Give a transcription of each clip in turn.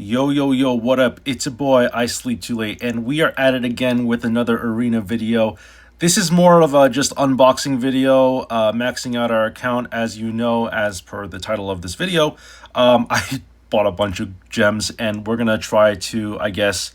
Yo, yo, yo, what up? It's a boy, I Sleep Too Late, and we are at it again with another arena video. This is more of a just unboxing video, maxing out our account, as you know, as per the title of this video. I bought a bunch of gems, and we're gonna try to, I guess,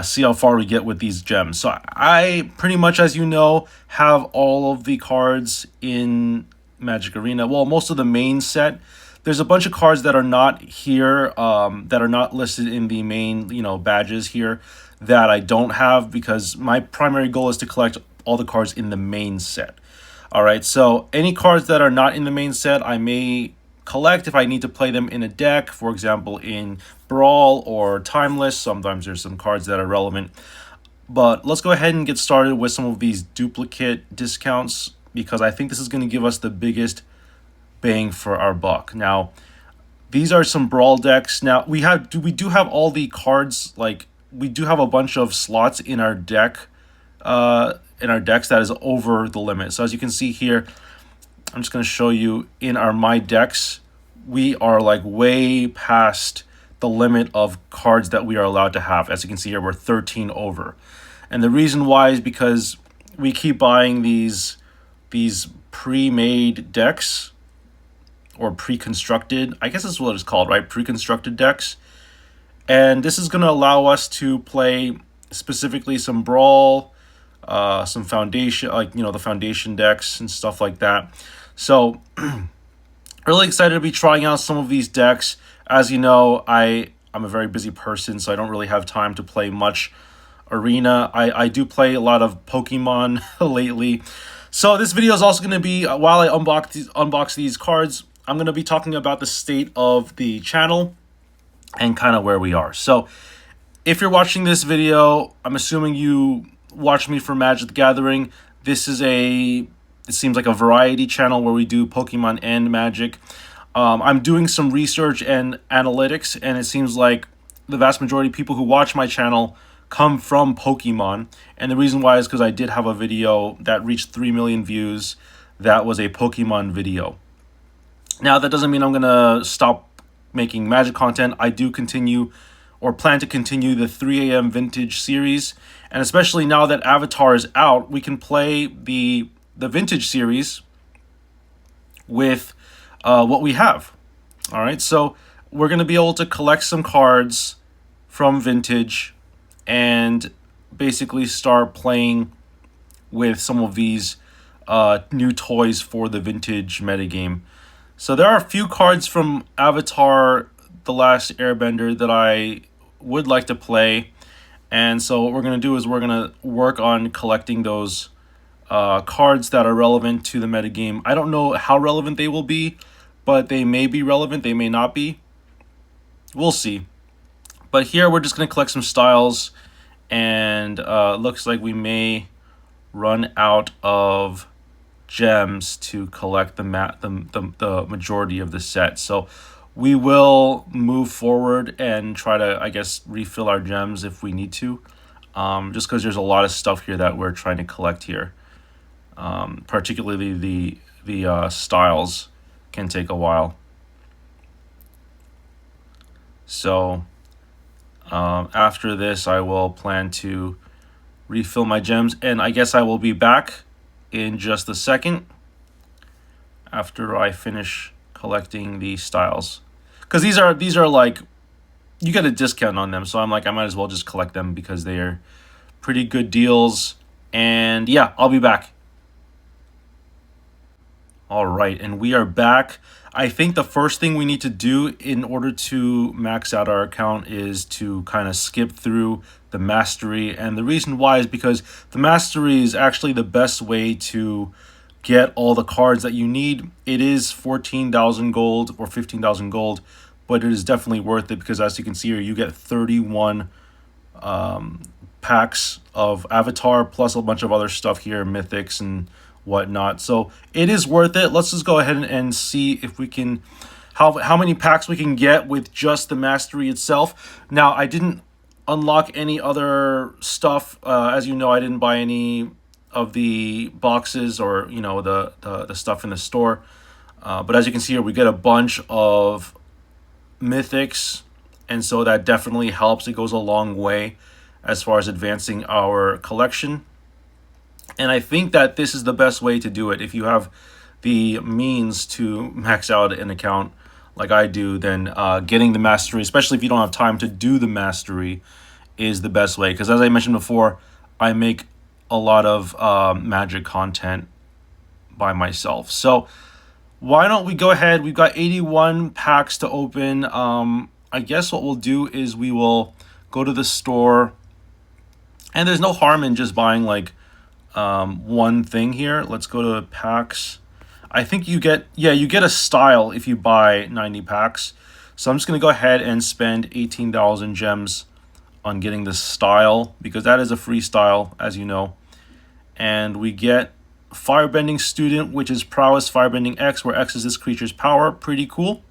see how far we get with these gems. So I pretty much, as you know, have all of the cards in Magic Arena. Well, most of the main set. There's a bunch of cards that are not here, that are not listed in the main, badges here, that I don't have because my primary goal is to collect all the cards in the main set. All right, so any cards that are not in the main set, I may collect if I need to play them in a deck, for example, in Brawl or Timeless. Sometimes there's some cards that are relevant. But let's go ahead and get started with some of these duplicate discounts because I think this is going to give us the biggest bang for our buck. Now, these are some Brawl decks. Now, we do have all the cards, like we do have a bunch of slots in our deck, in our decks that is over the limit. So as you can see here, I'm just going to show you in our My Decks, we are like way past the limit of cards that we are allowed to have. As you can see here, we're 13 over. And the reason why is because we keep buying these pre-made decks, or pre-constructed, I guess that's what it's called, right? Pre-constructed decks. And this is going to allow us to play specifically some Brawl, some Foundation, the Foundation decks and stuff like that. So, really excited to be trying out some of these decks. As you know, I'm a very busy person, so I don't really have time to play much Arena. I do play a lot of Pokemon lately. So this video is also going to be, while I unbox these cards, I'm going to be talking about the state of the channel and kind of where we are. So if you're watching this video, I'm assuming you watch me for Magic the Gathering. This is it seems like a variety channel where we do Pokemon and Magic. I'm doing some research and analytics, and it seems like the vast majority of people who watch my channel come from Pokemon. And the reason why is because I did have a video that reached 3 million views that was a Pokemon video. Now, that doesn't mean I'm going to stop making Magic content. I do continue or plan to continue the 3 AM Vintage series. And especially now that Avatar is out, we can play the Vintage series with what we have. All right, so we're going to be able to collect some cards from Vintage and basically start playing with some of these new toys for the Vintage metagame. So there are a few cards from Avatar: The Last Airbender that I would like to play. And so what we're going to do is we're going to work on collecting those cards that are relevant to the metagame. I don't know how relevant they will be, but they may be relevant, they may not be. We'll see. But here we're just going to collect some styles, and looks like we may run out of gems to collect the majority of the set. So we will move forward and try to, I guess, refill our gems if we need to, just because there's a lot of stuff here that we're trying to collect here. Particularly the styles can take a while. So after this, I will plan to refill my gems, and I guess I will be back in just a second after I finish collecting the styles, because these are like, you get a discount on them, so I'm like, I might as well just collect them because they are pretty good deals. And yeah, I'll be back. All right, and we are back. I think the first thing we need to do in order to max out our account is to kind of skip through the mastery. And the reason why is because the mastery is actually the best way to get all the cards that you need. It is 14,000 gold or 15,000 gold, but it is definitely worth it because, as you can see here, you get 31 packs of Avatar plus a bunch of other stuff here, mythics and whatnot. So it is worth it. Let's just go ahead and see if we can, how many packs we can get with just the mastery itself. Now, I didn't unlock any other stuff. As you know, I didn't buy any of the boxes or the stuff in the store. But as you can see here, we get a bunch of mythics and so that definitely helps. It goes a long way as far as advancing our collection. And I think that this is the best way to do it. If you have the means to max out an account like I do, then getting the mastery, especially if you don't have time to do the mastery, is the best way. Because as I mentioned before, I make a lot of magic content by myself. So why don't we go ahead? We've got 81 packs to open. I guess what we'll do is we will go to the store, and there's no harm in just buying like one thing here. Let's go to packs. I think you get a style if you buy 90 packs. So I'm just going to go ahead and spend 18,000 gems on getting the style, because that is a free style, as you know. And we get Firebending Student, which is Prowess Firebending X, where X is this creature's power. Pretty cool.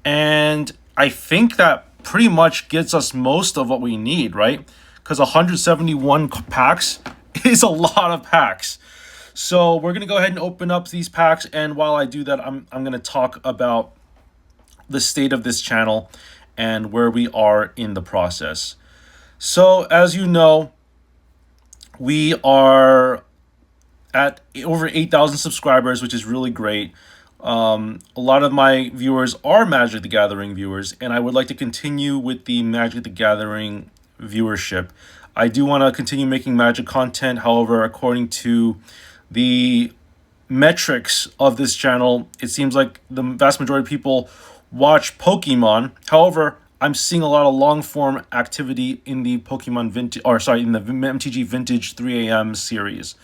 And I think that pretty much gets us most of what we need, right? Because 171 packs is a lot of packs. So we're going to go ahead and open up these packs. And while I do that, I'm going to talk about the state of this channel and where we are in the process. So as you know, we are at over 8,000 subscribers, which is really great. A lot of my viewers are Magic the Gathering viewers, and I would like to continue with the Magic the Gathering viewership. I do want to continue making Magic content. However, according to the metrics of this channel, it seems like the vast majority of people watch Pokemon. However, I'm seeing a lot of long form activity in the Pokemon Vintage, or sorry, in the MTG Vintage 3 AM series.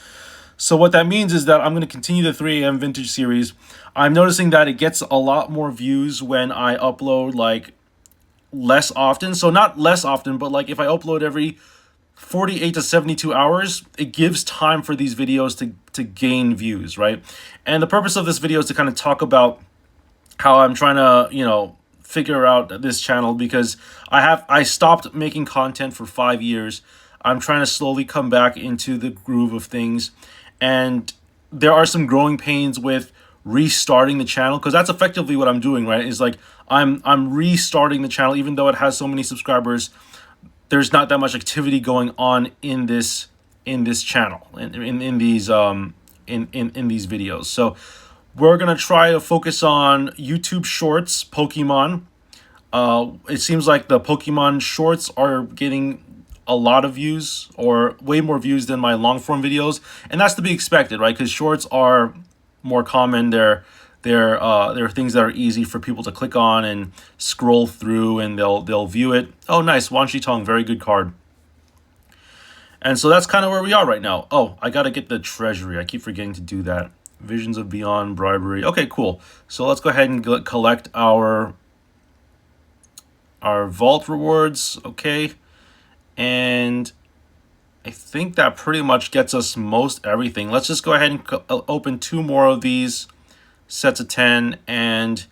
So what that means is that I'm going to continue the 3 AM Vintage series. I'm noticing that it gets a lot more views when I upload like less often. So not less often, but like if I upload every 48 to 72 hours, it gives time for these videos to gain views, right? And the purpose of this video is to kind of talk about how I'm trying to, figure out this channel, because I stopped making content for 5 years. I'm trying to slowly come back into the groove of things, and there are some growing pains with restarting the channel, because that's effectively what I'm doing, right? Is like I'm restarting the channel, even though it has so many subscribers. There's not that much activity going on in this channel, in these videos. So we're gonna try to focus on YouTube Shorts, Pokemon. It seems like the Pokemon Shorts are getting a lot of views, or way more views than my long form videos, and that's to be expected, right? Because Shorts are more common. They're things that are easy for people to click on and scroll through, and they'll view it. Oh, nice, Wan Shi Tong, very good card. And so that's kind of where we are right now. Oh, I gotta get the treasury. I keep forgetting to do that. Visions of Beyond, bribery. Okay, cool. So let's go ahead and collect our vault rewards. Okay, and I think that pretty much gets us most everything. Let's just go ahead and open 2 more of these sets of 10, and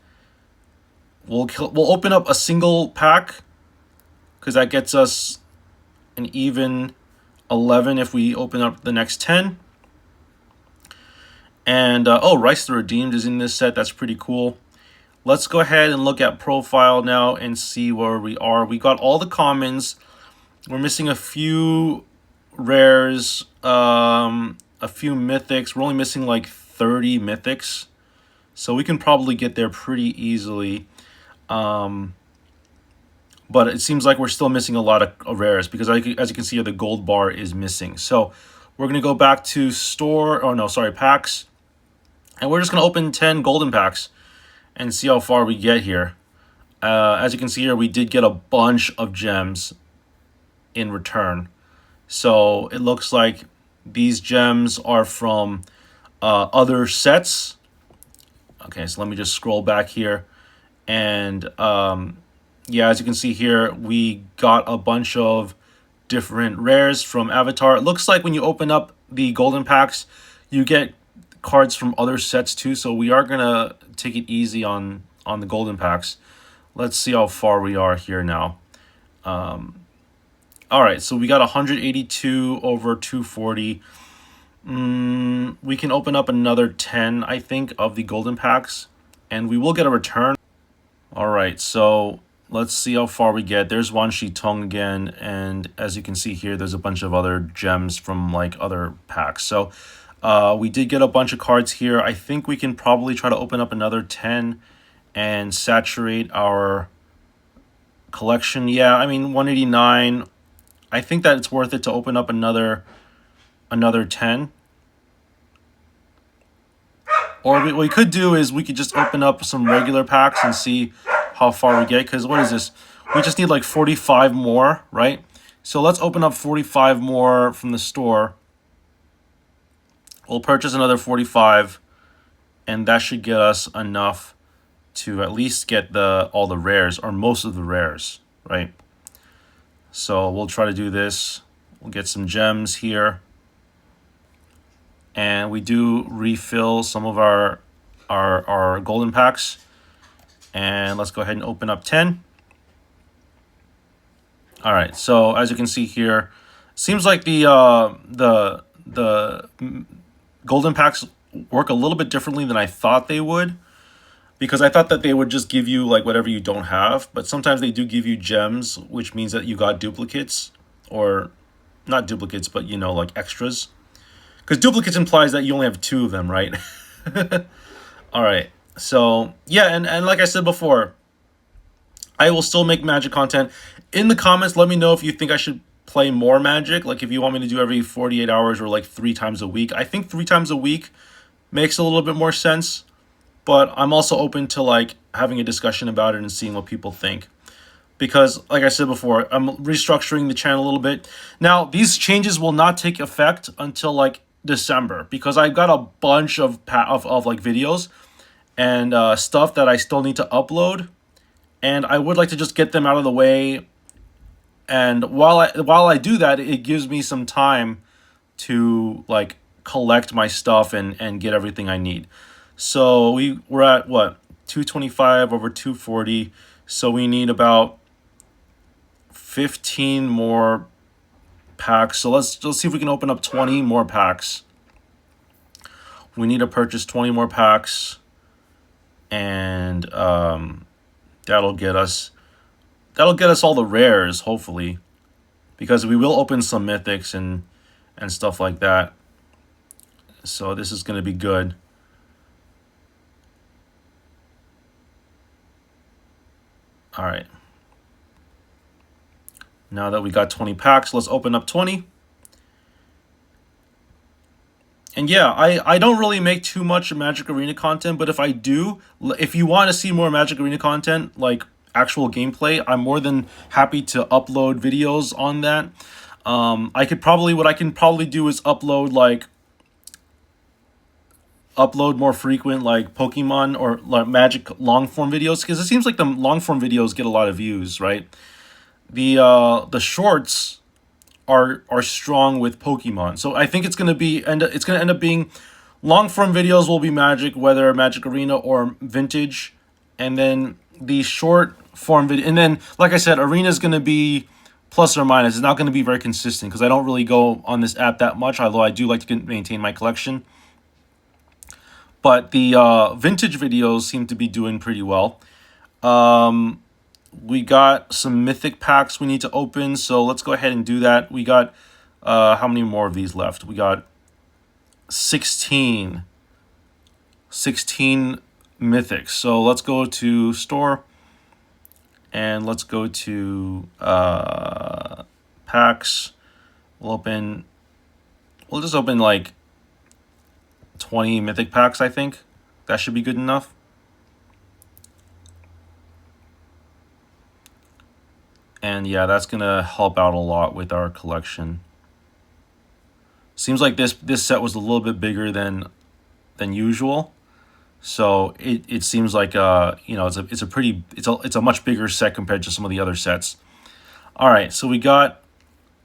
we'll open up a single pack, because that gets us an even 11 if we open up the next 10. And oh, Rise the Redeemed is in this set. That's pretty cool. Let's go ahead and look at profile now and see where we are. We got all the commons. We're missing a few rares, a few mythics. We're only missing like 30 mythics, so we can probably get there pretty easily. But it seems like we're still missing a lot of rares, because as you can see here, the gold bar is missing. So we're going to go back to store, oh no, sorry, packs. And we're just going to open 10 golden packs and see how far we get here. As you can see here, we did get a bunch of gems in return. So it looks like these gems are from other sets. Okay, so let me just scroll back here. And yeah, as you can see here, we got a bunch of different rares from Avatar. It looks like when you open up the golden packs, you get cards from other sets too. So we are going to take it easy on the golden packs. Let's see how far we are here now. All right, so we got 182 over 240. We can open up another 10, I think, of the golden packs, and we will get a return. All right, so let's see how far we get. There's Wan Shi Tong again, and as you can see here, there's a bunch of other gems from like other packs. So we did get a bunch of cards here. I think we can probably try to open up another 10 and saturate our collection. Yeah, I mean 189. I think that it's worth it to open up another 10. Or what we could do is we could just open up some regular packs and see how far we get. Because what is this? We just need like 45 more, right? So let's open up 45 more from the store. We'll purchase another 45. And that should get us enough to at least get all the rares, or most of the rares, right? So we'll try to do this. We'll get some gems here. And we do refill some of our golden packs. And let's go ahead and open up 10. All right, so as you can see here, seems like the golden packs work a little bit differently than I thought they would, because I thought that they would just give you like whatever you don't have, but sometimes they do give you gems, which means that you got duplicates, or not duplicates, but you know, like extras. Because duplicates implies that you only have 2 of them, right? All right. So, yeah, and like I said before, I will still make Magic content. In the comments, let me know if you think I should play more Magic. Like, if you want me to do every 48 hours or, like, 3 times a week. I think 3 times a week makes a little bit more sense. But I'm also open to, like, having a discussion about it and seeing what people think. Because, like I said before, I'm restructuring the channel a little bit. Now, these changes will not take effect until, like, December, because I've got a bunch of like videos and stuff that I still need to upload, and I would like to just get them out of the way. And while I do that, it gives me some time to like collect my stuff and get everything I need. So we're at what, 225 over 240, so we need about 15 more packs. So let's see if we can open up 20 more packs. We need to purchase 20 more packs, and that'll get us all the rares, hopefully, because we will open some mythics and stuff like that. So this is going to be good. All right. Now that we got 20 packs, let's open up 20. And yeah, I don't really make too much Magic Arena content, but if I do, if you want to see more Magic Arena content, like actual gameplay, I'm more than happy to upload videos on that. What I can probably do is upload more frequent like Pokemon or like Magic long form videos, because it seems like the long form videos get a lot of views, right? The shorts are strong with Pokemon, so I think it's gonna end up being long form videos will be Magic, whether Magic Arena or Vintage, and then the short form video, and then like I said, Arena is gonna be plus or minus. It's not gonna be very consistent because I don't really go on this app that much, although I do like to maintain my collection. But the Vintage videos seem to be doing pretty well. We got some mythic packs we need to open, so let's go ahead and do that. We got how many more of these left? We got 16 mythics. So let's go to store and let's go to packs. We'll just open like 20 mythic packs, I think. That should be good enough. And yeah, that's going to help out a lot with our collection. Seems like this set was a little bit bigger than usual. So it seems like you know, it's a much bigger set compared to some of the other sets. All right, so we got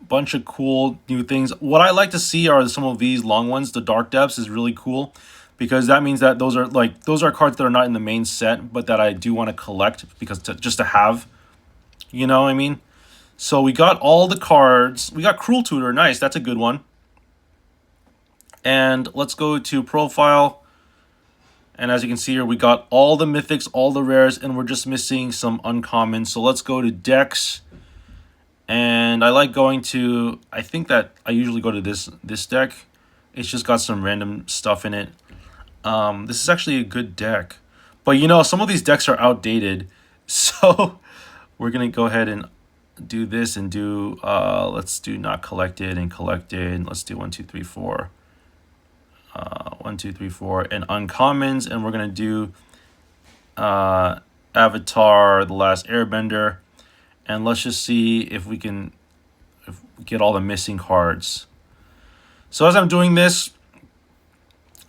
a bunch of cool new things. What I like to see are some of these long ones. The Dark Depths is really cool because that means that those are cards that are not in the main set, but that I do want to collect because just to have. You know what I mean? So we got all the cards. We got Cruel Tutor. Nice. That's a good one. And let's go to profile. And as you can see here, we got all the mythics, all the rares, and we're just missing some uncommons. So let's go to decks. And I like going to, I think that I usually go to this deck. It's just got some random stuff in it. This is actually a good deck. But you know, some of these decks are outdated. So we're going to go ahead and do this and do, let's do not collected and collected. Let's do 1, 2, 3, 4. 1, 2, 3, 4, and uncommons, and we're gonna do Avatar: The Last Airbender, and let's just see if we can get all the missing cards. So as I'm doing this,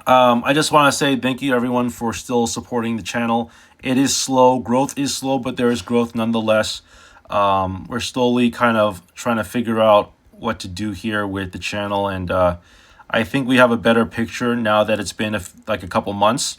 I just want to say thank you everyone for still supporting the channel. It is slow, growth is slow, but there is growth nonetheless. We're slowly kind of trying to figure out what to do here with the channel, and I think we have a better picture now that it's been like a couple months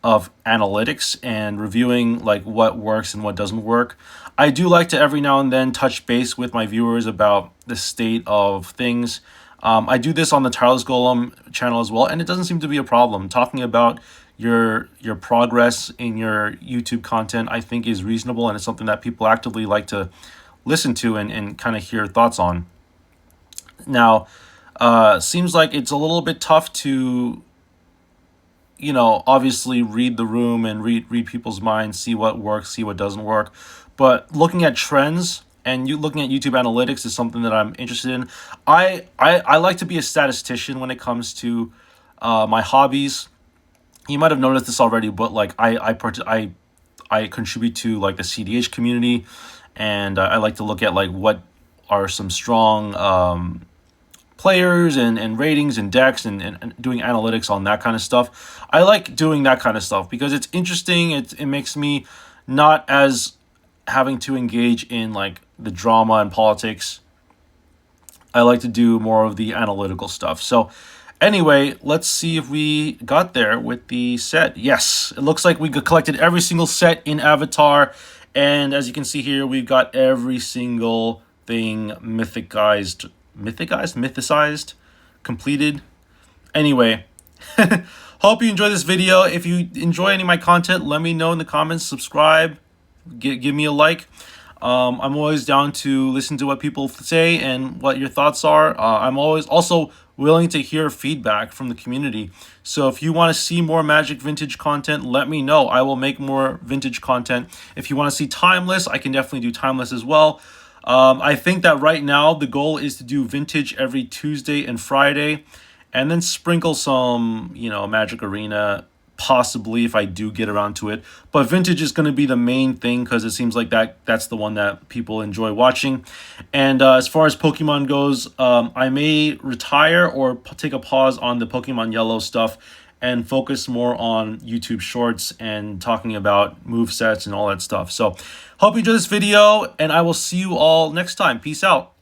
of analytics and reviewing like what works and what doesn't work. I do like to every now and then touch base with my viewers about the state of things. I do this on the Tireless Golem channel as well, and it doesn't seem to be a problem. Talking about your progress in your YouTube content, I think, is reasonable, and it's something that people actively like to listen to and kind of hear thoughts on. Now, seems like it's a little bit tough to, you know, obviously read the room and read people's minds, see what works, see what doesn't work. But looking at trends and looking at YouTube analytics is something that I'm interested in. I like to be a statistician when it comes to my hobbies. You might have noticed this already, but like I contribute to like the CDH community, and I like to look at like what are some strong players and ratings and decks and doing analytics on that kind of stuff. I like doing that kind of stuff because it's interesting. It makes me not as having to engage in like the drama and politics. I like to do more of the analytical stuff. So anyway, let's see if we got there with the set. Yes, it looks like we collected every single set in Avatar. And as you can see here, we've got every single thing mythicized, completed. Anyway, hope you enjoy this video. If you enjoy any of my content, let me know in the comments. Subscribe, give me a like. I'm always down to listen to what people say and what your thoughts are. I'm always also willing to hear feedback from the community. So if you want to see more Magic Vintage content, let me know. I will make more vintage content. If you want to see Timeless, I can definitely do Timeless as well. I think that right now the goal is to do Vintage every Tuesday and Friday, and then sprinkle some, you know, Magic Arena, possibly if I do get around to it. But Vintage is going to be the main thing because it seems like that's the one that people enjoy watching. And as far as Pokemon goes, I may retire or take a pause on the Pokemon Yellow stuff and focus more on YouTube Shorts and talking about movesets and all that stuff. So hope you enjoyed this video, and I will see you all next time. Peace out.